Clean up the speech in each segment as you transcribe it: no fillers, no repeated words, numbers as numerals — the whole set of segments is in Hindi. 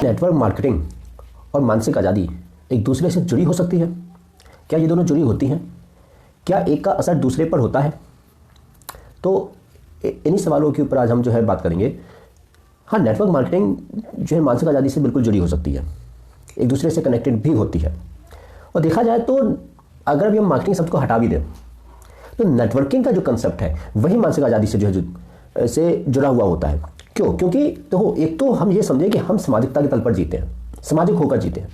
नेटवर्क मार्केटिंग और मानसिक आज़ादी एक दूसरे से जुड़ी हो सकती है? क्या ये दोनों जुड़ी होती हैं? क्या एक का असर दूसरे पर होता है? तो इन्हीं सवालों के ऊपर आज हम जो है बात करेंगे। हाँ, नेटवर्क मार्केटिंग जो है मानसिक आज़ादी से बिल्कुल जुड़ी हो सकती है, एक दूसरे से कनेक्टेड भी होती है। और देखा जाए तो अगर भी हम मार्केटिंग शब्द को हटा भी दें तो नेटवर्किंग का जो कंसेप्ट है वही मानसिक आज़ादी से जो है से जुड़ा हुआ होता है। क्यों? क्योंकि तो एक तो हम ये समझें कि हम सामाजिकता के तल पर जीते हैं, सामाजिक होकर जीते हैं।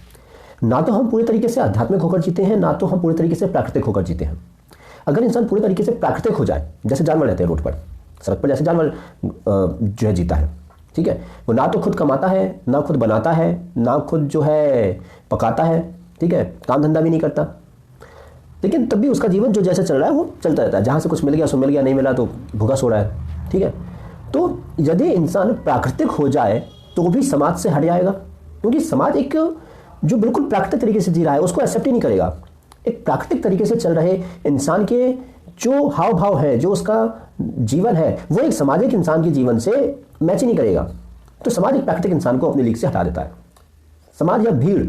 ना तो हम पूरी तरीके से आध्यात्मिक होकर जीते हैं, ना तो हम पूरी तरीके से प्राकृतिक होकर जीते हैं। अगर इंसान पूरी तरीके से प्राकृतिक हो जाए, जैसे जानवर रहते हैं रोड पर, सड़क पर जैसे जानवर जो है जीता है, ठीक है, वो ना तो खुद कमाता है, ना खुद बनाता है, ना खुद जो है पकाता है, ठीक है, काम धंधा भी नहीं करता, लेकिन तब भी उसका जीवन जो जैसे चल रहा है वो चलता रहता है। जहाँ से कुछ मिल गया सो मिल गया, नहीं मिला तो भूखा सो रहा है, ठीक है। तो यदि इंसान प्राकृतिक हो जाए तो भी समाज से हट जाएगा, क्योंकि समाज एक जो बिल्कुल प्राकृतिक तरीके से जी रहा है उसको एक्सेप्ट ही नहीं करेगा। एक प्राकृतिक तरीके से चल रहे इंसान के जो हाव भाव है, जो उसका जीवन है, वो एक सामाजिक इंसान के जीवन से मैच ही नहीं करेगा। तो समाज एक प्राकृतिक इंसान को अपनी लीग से हटा देता है। समाज या भीड़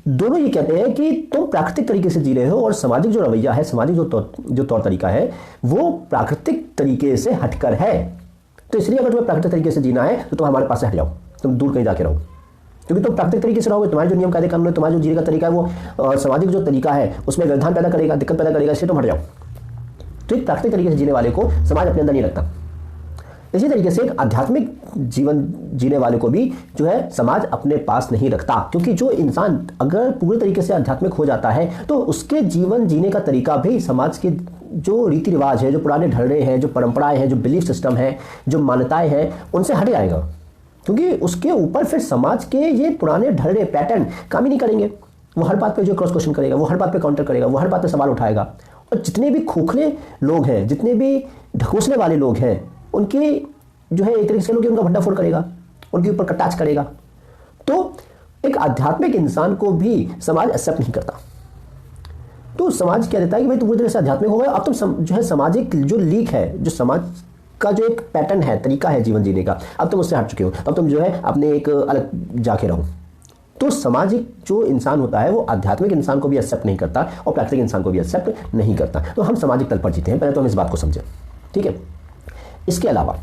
दोनों ये कहते हैं कि तुम प्राकृतिक तरीके से जी रहे हो और सामाजिक जो रवैया है, सामाजिक जो तौर तरीका है वो प्राकृतिक तरीके से हटकर है। तो इसलिए अगर तुम्हें प्राकृतिक तरीके से जीना है तो तुम हमारे पास से हट जाओ, तुम दूर कहीं जाके रहो, क्योंकि तुम प्राकृतिक तरीके से रहोगे, तुम्हारे जो नियम कायदे कानून है, तुम्हारा जो जीने का तरीका है वो सामाजिक जो तरीका है उसमें व्यवधान पैदा करेगा, दिक्कत पैदा करेगा, इसलिए तुम हट जाओ। तो एक प्राकृतिक तरीके से जीने वाले को समाज अपने अंदर नहीं रखता। इसी तरीके से एक आध्यात्मिक जीवन जीने वाले को भी जो है समाज अपने पास नहीं रखता, क्योंकि जो इंसान अगर पूरे तरीके से आध्यात्मिक हो जाता है तो उसके जीवन जीने का तरीका भी समाज के जो रीति रिवाज है, जो पुराने ढर्रे हैं, जो परंपराएं हैं, जो बिलीफ सिस्टम है, जो मान्यताएं हैं, उनसे हट जाएगा, क्योंकि उसके ऊपर फिर समाज के ये पुराने ढर्रे पैटर्न काम ही नहीं करेंगे। वो हर बात पे जो क्रॉस क्वेश्चन करेगा, वो हर बात पे काउंटर करेगा, वो हर बात पे सवाल उठाएगा। और जितने भी खोखले लोग हैं, जितने भी ढकोसले वाले लोग हैं, उनकी जो है एक तरीके से उनका भंडाफोड़ करेगा, उनके ऊपर कटाच करेगा। तो एक आध्यात्मिक इंसान को भी समाज एक्सेप्ट नहीं करता। तो समाज क्या देता है कि भाई तुम पूरी तरह से आध्यात्मिक हो गए, अब तुम जो है सामाजिक जो लीक है, जो समाज का जो एक पैटर्न है, तरीका है जीवन जीने का, अब तुम उससे हट चुके हो, अब तुम जो है अपने एक अलग जाके रहो। तो सामाजिक जो इंसान होता है वो आध्यात्मिक इंसान को भी एक्सेप्ट नहीं करता और प्राकृतिक इंसान को भी एक्सेप्ट नहीं करता। तो हम सामाजिक तल पर जीते हैं, पहले तो हम इस बात को समझें, ठीक है। इसके अलावा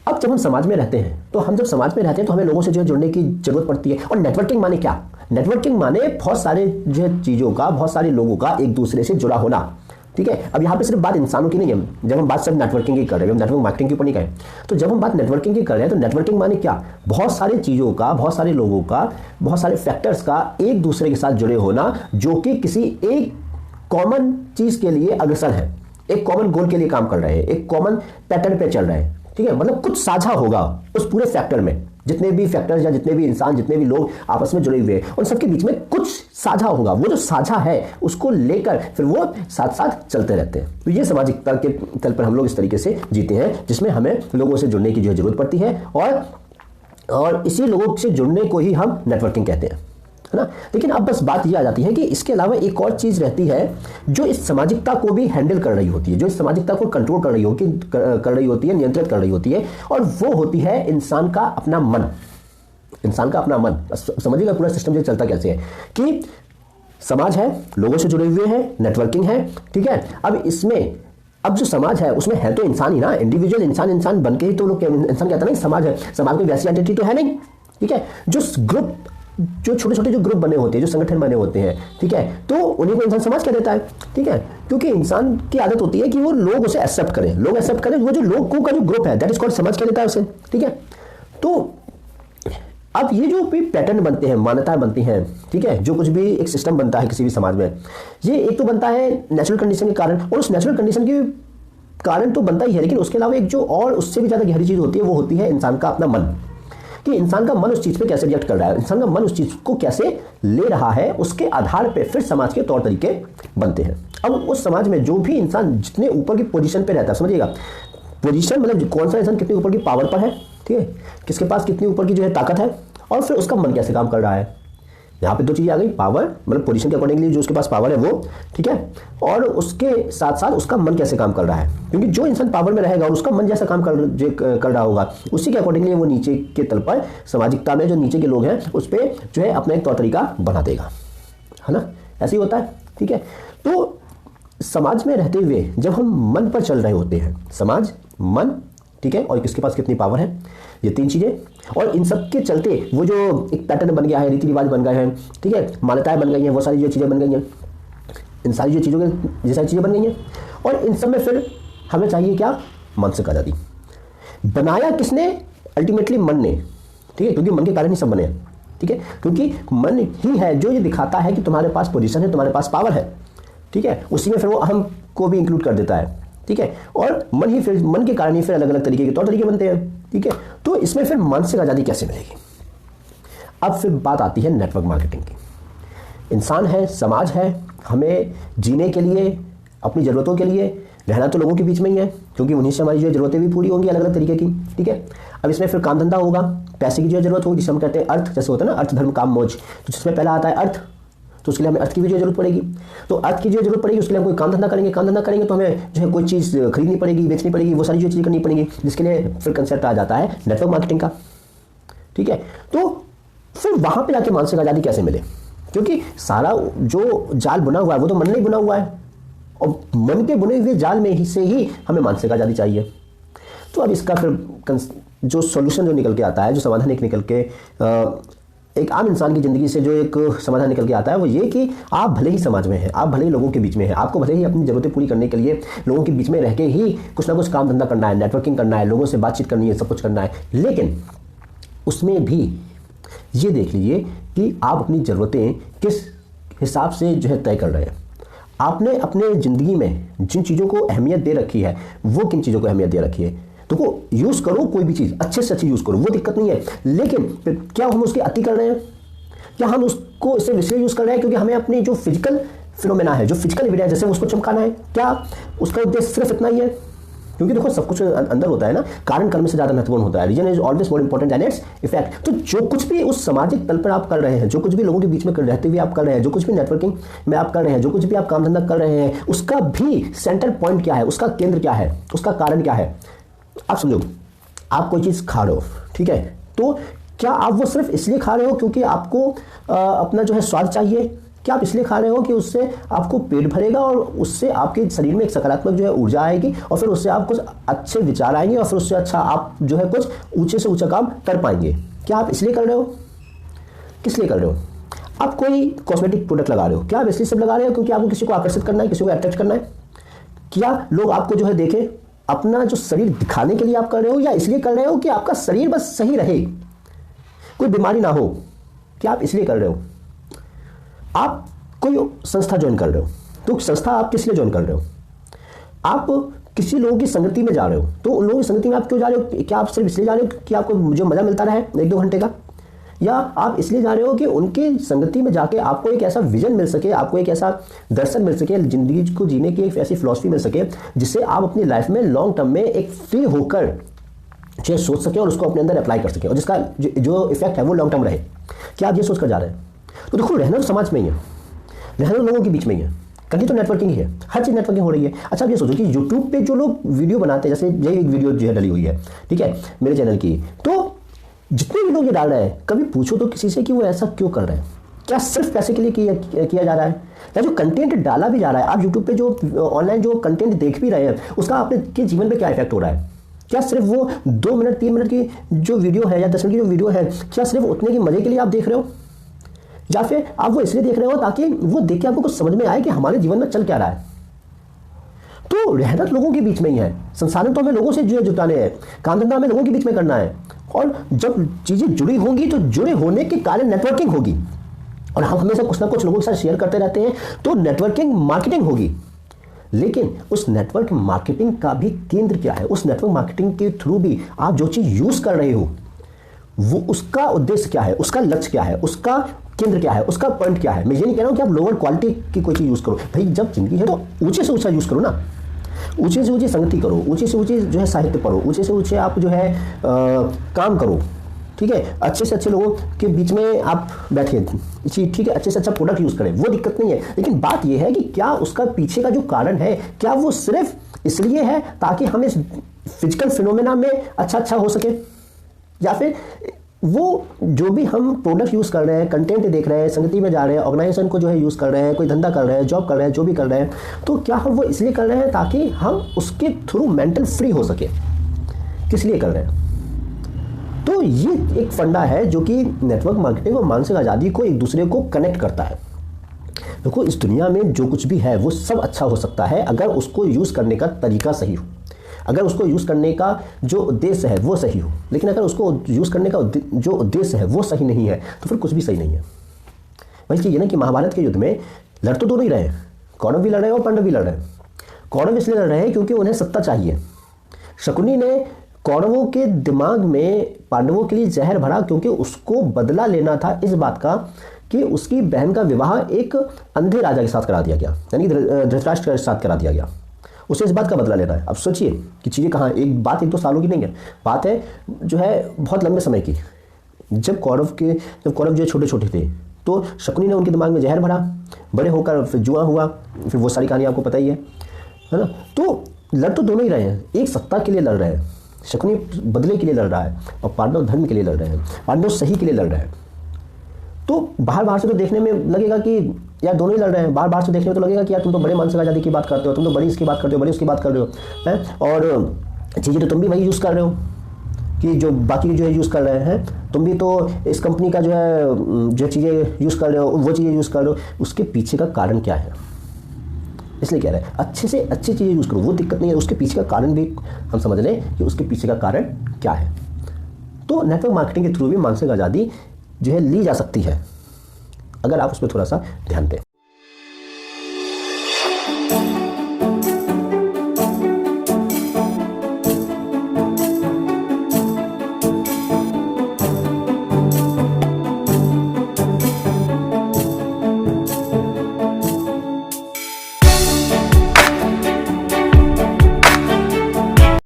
अब जब हम समाज में रहते हैं तो हम जब समाज में रहते हैं तो हमें लोगों से जो है जुड़ने की जरूरत पड़ती है। और नेटवर्किंग माने क्या? नेटवर्किंग माने बहुत सारे जो है चीज़ों का, बहुत सारे लोगों का एक दूसरे से जुड़ा होना, ठीक है। अब यहाँ पे सिर्फ बात इंसानों की नहीं है, जब हम बात सिर्फ नेटवर्किंग की कर रहे हैं, हम नेटवर्क मार्केटिंग के ऊपर नहीं कहें, तो जब हम बात नेटवर्किंग की कर रहे हैं तो नेटवर्किंग माने क्या? बहुत सारी चीज़ों का, बहुत सारे लोगों का, बहुत सारे फैक्टर्स का एक दूसरे के साथ जुड़े होना, जो कि किसी एक कॉमन चीज़ के लिए अग्रसर है, एक कॉमन गोल के लिए काम कर रहे हैं, एक कॉमन पैटर्न पे चल रहे हैं, ठीक है। मतलब कुछ साझा होगा उस पूरे फैक्टर में, जितने भी फैक्टर्स या जितने भी इंसान, जितने भी लोग आपस में जुड़े हुए हैं, उन सबके बीच में कुछ साझा होगा। वो जो साझा है उसको लेकर फिर वो साथ साथ चलते रहते हैं। तो ये सामाजिकता के तल पर हम लोग इस तरीके से जीते हैं, जिसमें हमें लोगों से जुड़ने की जो जरूरत पड़ती है, और इसी लोगों से जुड़ने को ही हम नेटवर्किंग कहते हैं, है ना। लेकिन अब बस बात यह आ जाती है कि इसके अलावा एक और चीज रहती है जो इस सामाजिकता को भी हैंडल कर रही होती है, जो इस सामाजिकता को कंट्रोल कर रही होती है, नियंत्रित कर रही होती है, और वो होती है इंसान का अपना मन। इंसान का अपना मन, समझिएगा पूरा सिस्टम जो चलता कैसे है कि समाज है, लोगों से जुड़े हुए हैं, नेटवर्किंग है, ठीक है। अब इसमें अब जो समाज है उसमें है तो इंसान ही ना, इंडिविजुअल इंसान बन के ही तो लोग इंसान कहता नहीं समाज है। समाज में वैसी आइडेंटिटी तो है नहीं, ठीक है। जो ग्रुप, जो छोटे छोटे जो ग्रुप बने होते हैं, जो संगठन बने होते हैं, ठीक है, तो उन्हीं को इंसान समाज कह देता है, ठीक है। क्योंकि इंसान की आदत होती है कि वो लोग उसे एक्सेप्ट करें, लोग एक्सेप्ट करें, वो जो लोगों का जो ग्रुप है दैट इज कॉल्ड समाज कह देता है उसे, ठीक है। तो अब ये जो भी पैटर्न बनते हैं, मान्यताएं बनती हैं, ठीक है, जो कुछ भी एक सिस्टम बनता है किसी भी समाज में, ये एक तो बनता है नेचुरल कंडीशन के कारण, और उस नेचुरल कंडीशन के कारण तो बनता ही है, लेकिन उसके अलावा एक जो और उससे भी ज्यादा गहरी चीज होती है वो होती है इंसान का अपना मन, कि इंसान का मन उस चीज पे कैसे रिएक्ट कर रहा है, इंसान का मन उस चीज को कैसे ले रहा है, उसके आधार पे फिर समाज के तौर तरीके बनते हैं। अब उस समाज में जो भी इंसान जितने ऊपर की पोजीशन पे रहता है, समझिएगा पोजीशन मतलब कौन सा इंसान कितनी ऊपर की पावर पर है, ठीक है, किसके पास कितनी ऊपर की जो है ताकत है, और फिर उसका मन कैसे काम कर रहा है, यहाँ पे दो चीज़ें आ गई, पावर मतलब पोजीशन के अकॉर्डिंगली जो उसके पास पावर है वो, ठीक है, और उसके साथ साथ उसका मन कैसे काम कर रहा है, क्योंकि जो इंसान पावर में रहेगा और उसका मन जैसा काम कर रहा होगा उसी के अकॉर्डिंगली वो नीचे के तल पर सामाजिकता में जो नीचे के लोग हैं उस पर जो है अपना एक तौर तरीका बना देगा, है ना, ऐसे ही होता है, ठीक है। तो समाज में रहते हुए जब हम मन पर चल रहे होते हैं, समाज, मन, ठीक है, और किसके पास कितनी पावर है, ये तीन चीजें, और इन सब के चलते वो जो एक पैटर्न बन गया है, रीति रिवाज बन गए हैं, ठीक है, मान्यताएं बन गई हैं, वो सारी जो चीजें बन गई हैं, इन सारी जो चीज़ों के ये सारी चीज़ें बन गई हैं, और इन सब में फिर हमें चाहिए क्या, मानसिक आज़ादी। बनाया किसने, अल्टीमेटली मन ने, ठीक है, क्योंकि मन के कारण ही सब बने हैं, ठीक है, क्योंकि मन ही है जो ये दिखाता है कि तुम्हारे पास पोजीशन है, तुम्हारे पास पावर है, ठीक है, उसी में फिर वो अहम को भी इंक्लूड कर देता है, ठीक है, और मन ही फिर मन के कारण ही फिर अलग अलग तरीके के तौर तरीके बनते हैं, ठीक है। तो इसमें फिर मानसिक आज़ादी कैसे मिलेगी। अब फिर बात आती है नेटवर्क मार्केटिंग की। इंसान है, समाज है, हमें जीने के लिए, अपनी ज़रूरतों के लिए रहना तो लोगों के बीच में ही है, क्योंकि उन्हीं से हमारी जो ज़रूरतें भी पूरी होंगी अलग अलग तरीके की, ठीक है। अब इसमें फिर काम धंधा होगा, पैसे की जो ज़रूरत होगी, जिसे हम कहते हैं अर्थ, जैसे होता है ना अर्थ धर्म काम मौज, तो जिसमें पहला आता है अर्थ, तो उसके लिए हमें अर्थ की भी जो जरूरत पड़ेगी, तो अर्थ की जो जरूरत पड़ेगी उसके लिए हम कोई काम धंधा करेंगे, काम धंधा करेंगे तो हमें जो है कोई चीज़ खरीदनी पड़ेगी, बेचनी पड़ेगी, वो सारी जो चीज़ें करनी पड़ेगी, जिसके लिए फिर कंसेप्ट आ जाता है नेटवर्क मार्केटिंग का, ठीक है। तो फिर वहाँ पे जाके मानसिक आज़ादी कैसे मिले, क्योंकि सारा जो जाल बुना हुआ है वो तो मन ने ही बुना हुआ है, और मन के बुने हुए जाल में ही से ही हमें मानसिक आज़ादी चाहिए। तो अब इसका फिर जो सॉल्यूशन जो निकल के आता है, जो समाधान एक निकल के एक आम इंसान की ज़िंदगी से जो एक समाधान निकल के आता है वो ये कि आप भले ही समाज में हैं, आप भले ही लोगों के बीच में हैं, आपको भले ही अपनी ज़रूरतें पूरी करने के लिए लोगों के बीच में रह के ही कुछ ना कुछ काम धंधा करना है, नेटवर्किंग करना है, लोगों से बातचीत करनी है, सब कुछ करना है, लेकिन उसमें भी ये देख लीजिए कि आप अपनी ज़रूरतें किस हिसाब से जो है तय कर रहे हैं। आपने अपने ज़िंदगी में जिन चीज़ों को अहमियत दे रखी है वो किन चीज़ों को अहमियत दे रखी है, तो वो यूज़ करो, कोई भी चीज़ अच्छे से अच्छी यूज़ करो, वो दिक्कत नहीं है, लेकिन क्या हम उसकी अति कर रहे हैं, क्या हम उसको इससे इसलिए यूज़ कर रहे हैं क्योंकि हमें अपनी जो फिजिकल फिनोमेना है, जो फिजिकल एविडेंस जैसे उसको चमकाना है, क्या उसका उद्देश्य सिर्फ इतना ही है, क्योंकि देखो सब कुछ अंदर होता है ना, कारण कर्म से ज़्यादा महत्वपूर्ण होता है, reason is always more important than its effect. तो जो कुछ भी उस सामाजिक तल पर आप कर रहे हैं, जो कुछ भी लोगों के बीच में रहते हुए आप कर रहे हैं, जो कुछ भी नेटवर्किंग में आप कर रहे हैं, जो कुछ भी आप काम धंधा कर रहे हैं, उसका भी सेंटर पॉइंट क्या है, उसका केंद्र क्या है, उसका कारण क्या है। आप समझो, आप कोई चीज़ खा रहे हो, ठीक है, तो क्या आप वो सिर्फ इसलिए खा रहे हो क्योंकि आपको अपना जो है स्वाद चाहिए, क्या आप इसलिए खा रहे हो कि उससे आपको पेट भरेगा और उससे आपके शरीर में एक सकारात्मक जो है ऊर्जा आएगी और फिर उससे आप कुछ अच्छे विचार आएंगे और फिर उससे अच्छा आप जो है कुछ ऊंचे से ऊंचा काम कर पाएंगे। क्या आप इसलिए कर रहे हो, किस लिए कर रहे हो। आप कोई कॉस्मेटिक प्रोडक्ट लगा रहे हो, क्या आप इसलिए सब लगा रहे हो क्योंकि आपको किसी को आकर्षित करना है, किसी को अट्रैक्ट करना है, क्या लोग आपको जो है देखें, अपना जो शरीर दिखाने के लिए आप कर रहे हो, या इसलिए कर रहे हो कि आपका शरीर बस सही रहे, कोई बीमारी ना हो, क्या आप इसलिए कर रहे हो। आप कोई संस्था ज्वाइन कर रहे हो, तो संस्था आप किस लिए ज्वाइन कर रहे हो, आप किसी लोगों की संगति में जा रहे हो, तो उन लोगों की संगति में आप क्यों जा रहे हो, क्या आप सिर्फ इसलिए जा रहे हो कि आपको जो मजा मिलता रहे 1-2 घंटे का, या आप इसलिए जा रहे हो कि उनकी संगति में जाके आपको एक ऐसा विजन मिल सके, आपको एक ऐसा दर्शन मिल सके, जिंदगी को जीने की एक ऐसी फिलॉसफी मिल सके जिससे आप अपनी लाइफ में लॉन्ग टर्म में एक फ्री होकर जो सोच सके और उसको अपने अंदर अप्लाई कर सके और जिसका जो इफेक्ट है वो लॉन्ग टर्म रहे। क्या आप ये सोच कर जा रहे हैं। तो देखो, रहना तो समाज में ही है, रहना तो लोगों के बीच में ही है, करनी तो नेटवर्किंग ही है, हर चीज़ नेटवर्किंग हो रही है। अच्छा, आप ये सोचो कि यूट्यूब पे जो लोग वीडियो बनाते हैं, जैसे ये एक वीडियो जो है डली हुई है, ठीक है, मेरे चैनल की, तो जितने भी लोग ये डाल रहे हैं, कभी पूछो तो किसी से कि वो ऐसा क्यों कर रहे हैं। क्या सिर्फ पैसे के लिए किया जा रहा है, या जो कंटेंट डाला भी जा रहा है, आप यूट्यूब पे जो ऑनलाइन जो कंटेंट देख भी रहे हैं, उसका आपके के जीवन पे क्या इफेक्ट हो रहा है। क्या सिर्फ वो 2 मिनट 3 मिनट की जो वीडियो है या 10 मिनट की जो वीडियो है, क्या सिर्फ उतने की मजे के लिए आप देख रहे हो, या फिर आप वो इसलिए देख रहे हो ताकि वो देख के आपको कुछ समझ में आए कि हमारे जीवन में चल क्या रहा है। तो रहना लोगों के बीच में ही है, संसाधन तो हमें लोगों से जुटाने हैं, काम धंधा हमें लोगों के बीच में करना है, और जब चीजें जुड़ी होंगी तो जुड़े होने के कारण नेटवर्किंग होगी, और हम हमेशा कुछ ना कुछ लोगों के साथ शेयर करते रहते हैं, तो नेटवर्किंग मार्केटिंग होगी। लेकिन उस नेटवर्क मार्केटिंग का भी केंद्र क्या है, उस नेटवर्क मार्केटिंग के थ्रू भी आप जो चीज यूज कर रहे हो वो उसका उद्देश्य क्या है, उसका लक्ष्य क्या है, उसका केंद्र क्या है, उसका पॉइंट क्या है। मैं ये नहीं कह रहा हूं कि आप लोअर क्वालिटी की कोई चीज यूज करो, भाई जब जिंदगी है तो ऊंचे से ऊंचा यूज करो ना, ऊंचे से ऊंची संगति करो, ऊंचे से ऊंची जो है साहित्य पढ़ो, ऊंचे से ऊंचे आप जो है काम करो, ठीक ठीक है, अच्छे से अच्छे लोगों के बीच में आप बैठे, ठीक है, अच्छे से अच्छा प्रोडक्ट यूज़ करें, वो दिक्कत नहीं है। लेकिन बात यह है कि क्या उसका पीछे का जो कारण है, क्या वो सिर्फ इसलिए है ताकि हम इस फिजिकल फिनोमेना में अच्छा हो सके, या फिर वो जो भी हम प्रोडक्ट यूज़ कर रहे हैं, कंटेंट देख रहे हैं, संगति में जा रहे हैं, ऑर्गेनाइजेशन को जो है यूज़ कर रहे हैं, कोई धंधा कर रहे हैं, जॉब कर रहे हैं, जो भी कर रहे हैं, तो क्या हम वो इसलिए कर रहे हैं ताकि हम उसके थ्रू मेंटल फ्री हो सके, किस लिए कर रहे हैं? तो ये एक फंडा है जो कि नेटवर्क मार्केटिंग और मानसिक आज़ादी को एक दूसरे को कनेक्ट करता है। देखो, इस दुनिया में जो कुछ भी है वो सब अच्छा हो सकता है अगर उसको यूज़ करने का तरीका सही हो, अगर उसको यूज़ करने का जो उद्देश्य है वो सही हो। लेकिन अगर उसको यूज़ करने का जो उद्देश्य है वो सही नहीं है तो फिर कुछ भी सही नहीं है। वही चीज़ है ना कि महाभारत के युद्ध में लड़ तो दोनों ही रहे हैं, कौरव भी लड़ रहे हैं और पांडव भी लड़ रहे हैं। कौरव इसलिए लड़ रहे हैं क्योंकि उन्हें सत्ता चाहिए। शकुनी ने कौरवों के दिमाग में पांडवों के लिए जहर भरा क्योंकि उसको बदला लेना था इस बात का कि उसकी बहन का विवाह एक अंधे राजा के साथ करा दिया गया, यानी धृतराष्ट्र के साथ करा दिया गया। उसे इस बात का बदला लेना है। अब सोचिए कि चीज़ें कहाँ, एक बात 1-2 सालों की नहीं है, बात है जो है बहुत लंबे समय की। जब कौरव जो छोटे छोटे थे तो शकुनी ने उनके दिमाग में जहर भरा, बड़े होकर फिर जुआ हुआ, फिर वो सारी कहानी आपको पता ही है ना। तो लड़ तो दोनों ही रहे हैं, एक सत्ता के लिए लड़ रहे हैं, शकुनी बदले के लिए लड़ रहा है और पांडव धर्म के लिए लड़ रहे हैं, पांडव सही के लिए लड़ रहे हैं। तो बाहर से तो देखने में लगेगा कि यार दोनों ही लड़ रहे हैं, बाहर से देखने में तो लगेगा कि यार तुम तो बड़े मानसिक आज़ादी की बात करते हो, तुम तो बड़ी इसकी बात करते हो, बड़ी उसकी बात कर रहे हो हैं, और चीज़ें तो तुम भी वही यूज़ कर रहे हो कि जो बाकी जो है यूज़ कर रहे हैं, तुम भी तो इस कंपनी का जो चीज़ें यूज़ कर रहे हो वो चीज़ें यूज़ कर रहे हो। उसके पीछे का कारण क्या है, इसलिए कह रहे हैं अच्छे से अच्छी चीज़ें यूज़ करो, वो दिक्कत नहीं है, उसके पीछे का कारण भी हम समझ लें कि उसके पीछे का कारण क्या है। तो नेटवर्क मार्केटिंग के थ्रू भी मानसिक आज़ादी जो है ली जा सकती है अगर आप उस पर थोड़ा सा ध्यान दें।